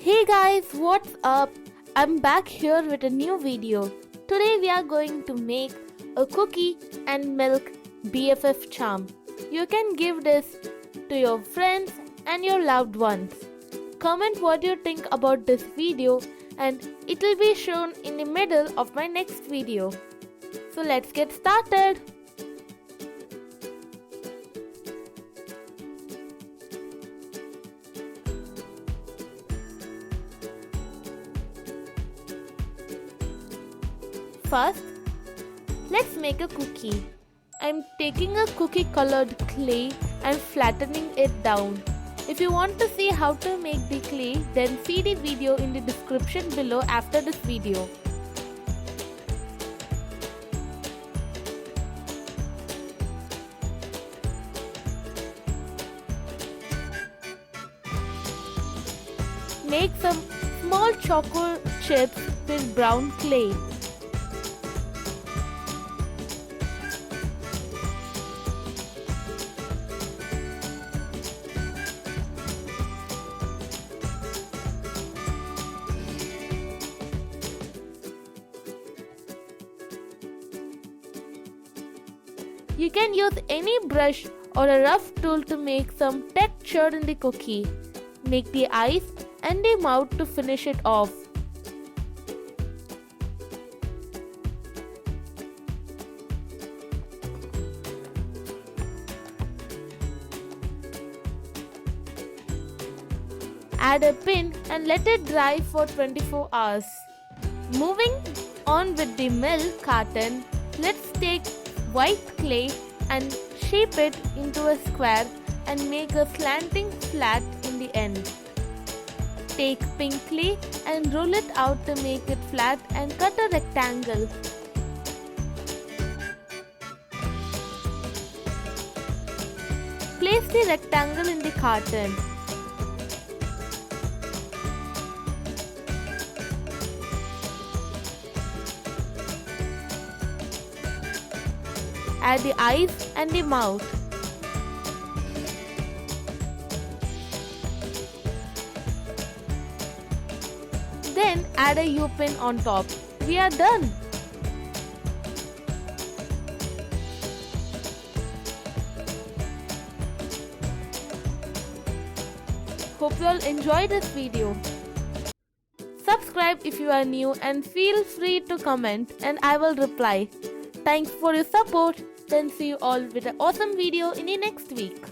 Hey guys, what's up? I'm back here with a new video. Today we are going to make a cookie and milk BFF charm. You can give this to your friends and your loved ones. Comment what you think about this video and it will be shown in the middle of my next video. So let's get started. First, let's make a cookie. I'm taking a cookie colored clay and flattening it down. If you want to see how to make the clay, then see the video in the description below after this video. Make some small chocolate chips with brown clay. You can use any brush or a rough tool to make some texture in the cookie. Make the eyes and the mouth to finish it off. Add a pin and let it dry for 24 hours. Moving on with the milk carton, let's take white clay and shape it into a square and make a slanting flat in the end. Take pink clay and roll it out to make it flat and cut a rectangle. Place the rectangle in the carton. Add the eyes and the mouth. Then add a U-pin on top. We are done. Hope you all enjoyed this video. Subscribe if you are new and feel free to comment and I will reply. Thanks for your support. Then see you all with an awesome video in the next week.